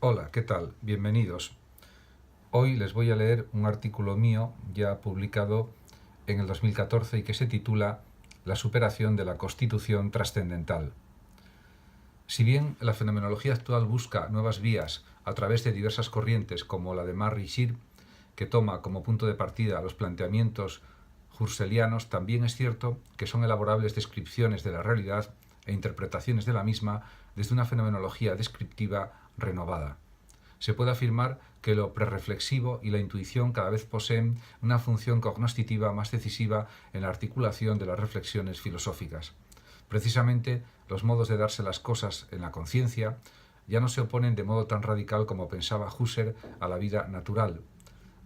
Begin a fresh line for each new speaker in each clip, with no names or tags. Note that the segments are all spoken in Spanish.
Hola, ¿qué tal? Bienvenidos. Hoy les voy a leer un artículo mío ya publicado en el 2014 y que se titula La superación de la constitución trascendental. Si bien la fenomenología actual busca nuevas vías a través de diversas corrientes como la de Marr y Shir, que toma como punto de partida los planteamientos husserlianos, también es cierto que son elaborables descripciones de la realidad e interpretaciones de la misma desde una fenomenología descriptiva renovada. Se puede afirmar que lo prerreflexivo y la intuición cada vez poseen una función cognoscitiva más decisiva en la articulación de las reflexiones filosóficas. Precisamente, los modos de darse las cosas en la conciencia ya no se oponen de modo tan radical como pensaba Husserl a la vida natural,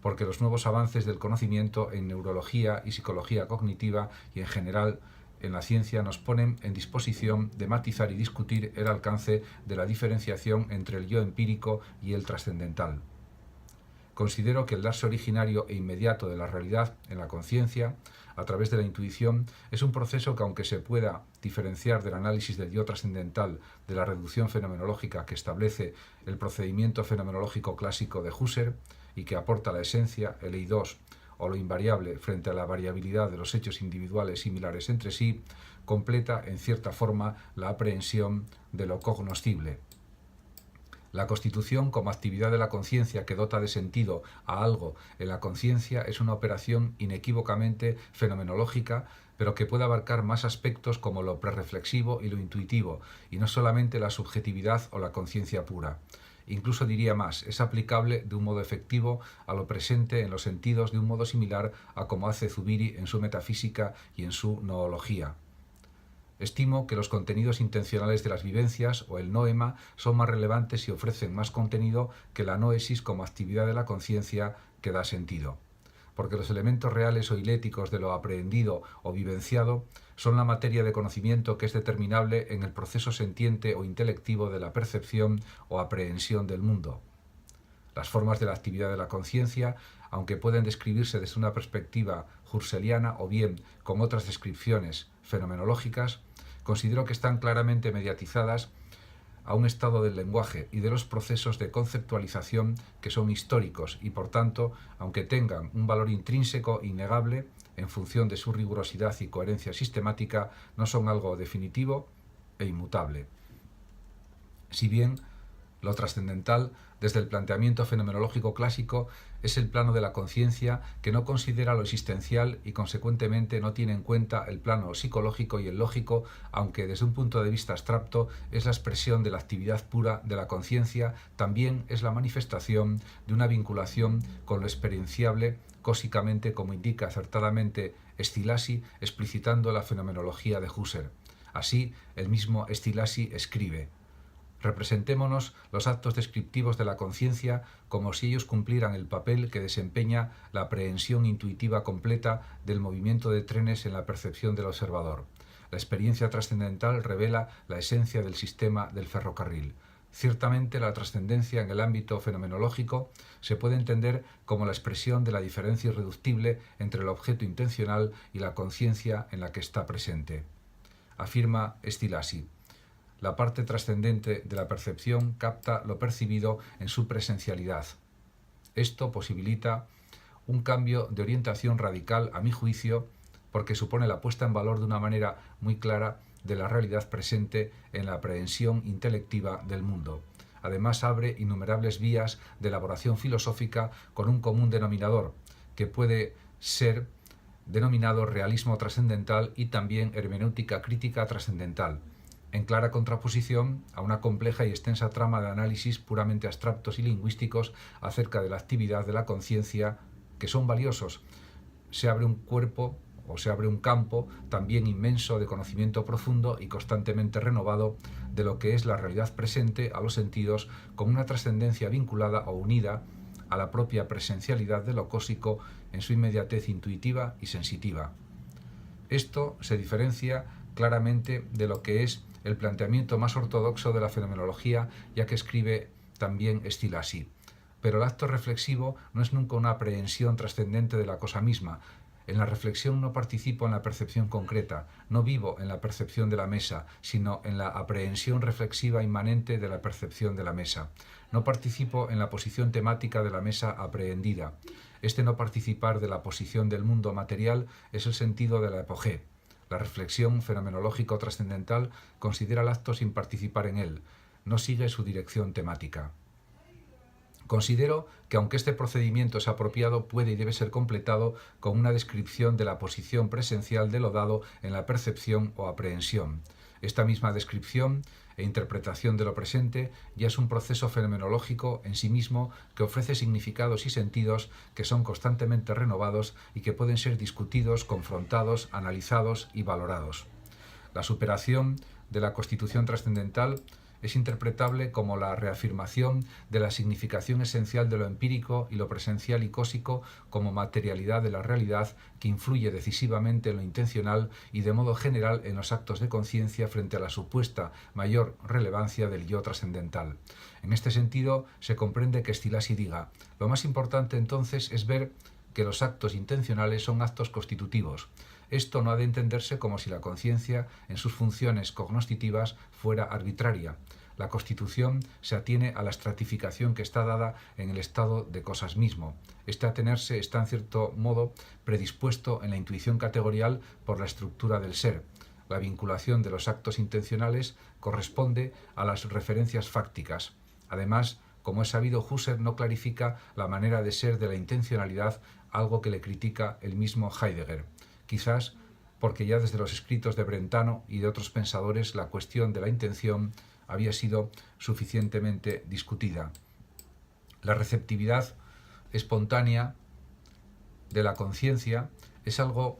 porque los nuevos avances del conocimiento en neurología y psicología cognitiva y en general en la ciencia nos ponen en disposición de matizar y discutir el alcance de la diferenciación entre el yo empírico y el trascendental. Considero que el darse originario e inmediato de la realidad en la conciencia, a través de la intuición, es un proceso que, aunque se pueda diferenciar del análisis del yo trascendental de la reducción fenomenológica que establece el procedimiento fenomenológico clásico de Husserl y que aporta la esencia, el eidos, o lo invariable frente a la variabilidad de los hechos individuales similares entre sí, completa en cierta forma la aprehensión de lo cognoscible. La constitución como actividad de la conciencia que dota de sentido a algo en la conciencia es una operación inequívocamente fenomenológica, pero que puede abarcar más aspectos como lo prerreflexivo y lo intuitivo, y no solamente la subjetividad o la conciencia pura. Incluso diría más, es aplicable de un modo efectivo a lo presente en los sentidos de un modo similar a como hace Zubiri en su metafísica y en su noología. Estimo que los contenidos intencionales de las vivencias o el noema son más relevantes y ofrecen más contenido que la noesis como actividad de la conciencia que da sentido. Porque los elementos reales o hiléticos de lo aprehendido o vivenciado son la materia de conocimiento que es determinable en el proceso sentiente o intelectivo de la percepción o aprehensión del mundo. Las formas de la actividad de la conciencia, aunque pueden describirse desde una perspectiva husserliana o bien con otras descripciones fenomenológicas, considero que están claramente mediatizadas a un estado del lenguaje y de los procesos de conceptualización que son históricos y, por tanto, aunque tengan un valor intrínseco innegable en función de su rigurosidad y coherencia sistemática, no son algo definitivo e inmutable. Si bien lo trascendental, desde el planteamiento fenomenológico clásico, es el plano de la conciencia que no considera lo existencial y, consecuentemente, no tiene en cuenta el plano psicológico y el lógico, aunque desde un punto de vista abstracto es la expresión de la actividad pura de la conciencia, también es la manifestación de una vinculación con lo experienciable cósicamente, como indica acertadamente Szilassi, explicitando la fenomenología de Husserl. Así, el mismo Szilassi escribe: representémonos los actos descriptivos de la conciencia como si ellos cumplieran el papel que desempeña la aprehensión intuitiva completa del movimiento de trenes en la percepción del observador. La experiencia trascendental revela la esencia del sistema del ferrocarril. Ciertamente, la trascendencia en el ámbito fenomenológico se puede entender como la expresión de la diferencia irreductible entre el objeto intencional y la conciencia en la que está presente. Afirma Szilassi: la parte trascendente de la percepción capta lo percibido en su presencialidad. Esto posibilita un cambio de orientación radical, a mi juicio, porque supone la puesta en valor de una manera muy clara de la realidad presente en la aprehensión intelectiva del mundo. Además, abre innumerables vías de elaboración filosófica con un común denominador, que puede ser denominado realismo trascendental y también hermenéutica crítica trascendental, en clara contraposición a una compleja y extensa trama de análisis puramente abstractos y lingüísticos acerca de la actividad de la conciencia, que son valiosos. Se abre un cuerpo o se abre un campo también inmenso de conocimiento profundo y constantemente renovado de lo que es la realidad presente a los sentidos, con una trascendencia vinculada o unida a la propia presencialidad de lo cósico en su inmediatez intuitiva y sensitiva. Esto se diferencia claramente de lo que es el planteamiento más ortodoxo de la fenomenología, ya que escribe también Szilassi. Pero el acto reflexivo no es nunca una aprehensión trascendente de la cosa misma, En la reflexión no participo en la percepción concreta, no vivo en la percepción de la mesa, sino en la aprehensión reflexiva inmanente de la percepción de la mesa. No participo en la posición temática de la mesa aprehendida. Este no participar de la posición del mundo material es el sentido de la epogé. La reflexión fenomenológico-trascendental considera el acto sin participar en él, no sigue su dirección temática. Considero que aunque este procedimiento es apropiado, puede y debe ser completado con una descripción de la posición presencial de lo dado en la percepción o aprehensión. Esta misma descripción e interpretación de lo presente ya es un proceso fenomenológico en sí mismo que ofrece significados y sentidos que son constantemente renovados y que pueden ser discutidos, confrontados, analizados y valorados. La superación de la constitución trascendental es interpretable como la reafirmación de la significación esencial de lo empírico y lo presencial y cósico como materialidad de la realidad que influye decisivamente en lo intencional y de modo general en los actos de conciencia frente a la supuesta mayor relevancia del yo trascendental. En este sentido, se comprende que Stilasi diga: lo más importante entonces es ver que los actos intencionales son actos constitutivos. Esto no ha de entenderse como si la conciencia, en sus funciones cognoscitivas, fuera arbitraria. La constitución se atiene a la estratificación que está dada en el estado de cosas mismo. Este atenerse está, en cierto modo, predispuesto en la intuición categorial por la estructura del ser. La vinculación de los actos intencionales corresponde a las referencias fácticas. Además, como es sabido, Husserl no clarifica la manera de ser de la intencionalidad, algo que le critica el mismo Heidegger. Quizás porque ya desde los escritos de Brentano y de otros pensadores la cuestión de la intención había sido suficientemente discutida. La receptividad espontánea de la conciencia es algo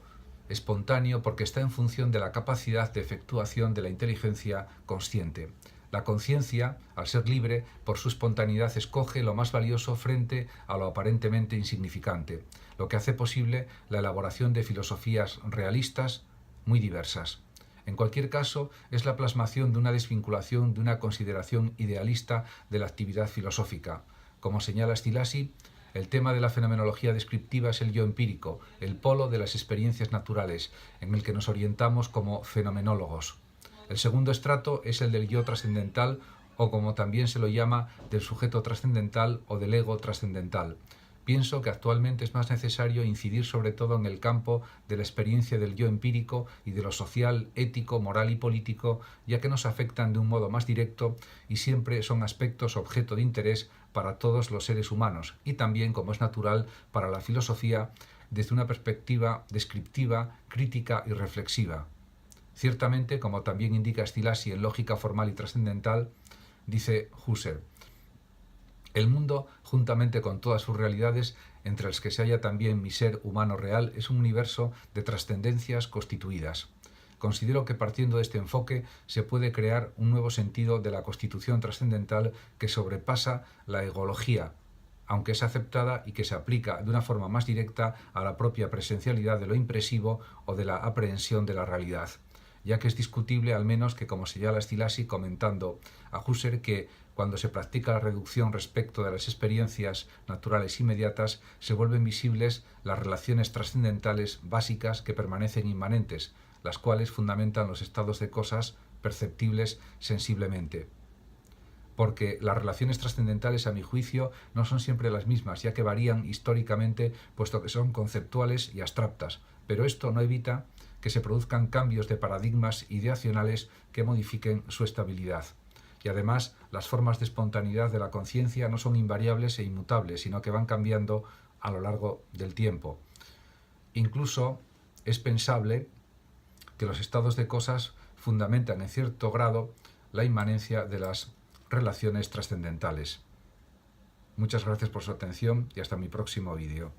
espontáneo porque está en función de la capacidad de efectuación de la inteligencia consciente. La conciencia, al ser libre, por su espontaneidad escoge lo más valioso frente a lo aparentemente insignificante, lo que hace posible la elaboración de filosofías realistas muy diversas. En cualquier caso, es la plasmación de una desvinculación de una consideración idealista de la actividad filosófica. Como señala Stilasi, el tema de la fenomenología descriptiva es el yo empírico, el polo de las experiencias naturales, en el que nos orientamos como fenomenólogos. El segundo estrato es el del yo trascendental, o como también se lo llama, del sujeto trascendental o del ego trascendental. Pienso que actualmente es más necesario incidir sobre todo en el campo de la experiencia del yo empírico y de lo social, ético, moral y político, ya que nos afectan de un modo más directo y siempre son aspectos objeto de interés para todos los seres humanos y también, como es natural, para la filosofía desde una perspectiva descriptiva, crítica y reflexiva. Ciertamente, como también indica Stilasi en Lógica Formal y Trascendental, dice Husserl: el mundo, juntamente con todas sus realidades, entre las que se halla también mi ser humano real, es un universo de trascendencias constituidas. Considero que partiendo de este enfoque se puede crear un nuevo sentido de la constitución trascendental que sobrepasa la egología, aunque es aceptada y que se aplica de una forma más directa a la propia presencialidad de lo impresivo o de la aprehensión de la realidad, ya que es discutible al menos que, como señala Stilasi comentando a Husserl, que cuando se practica la reducción respecto de las experiencias naturales inmediatas, se vuelven visibles las relaciones trascendentales básicas que permanecen inmanentes, las cuales fundamentan los estados de cosas perceptibles sensiblemente. Porque las relaciones trascendentales, a mi juicio, no son siempre las mismas, ya que varían históricamente, puesto que son conceptuales y abstractas, pero esto no evita que se produzcan cambios de paradigmas ideacionales que modifiquen su estabilidad. Y además, las formas de espontaneidad de la conciencia no son invariables e inmutables, sino que van cambiando a lo largo del tiempo. Incluso es pensable que los estados de cosas fundamentan en cierto grado la inmanencia de las relaciones trascendentales. Muchas gracias por su atención y hasta mi próximo vídeo.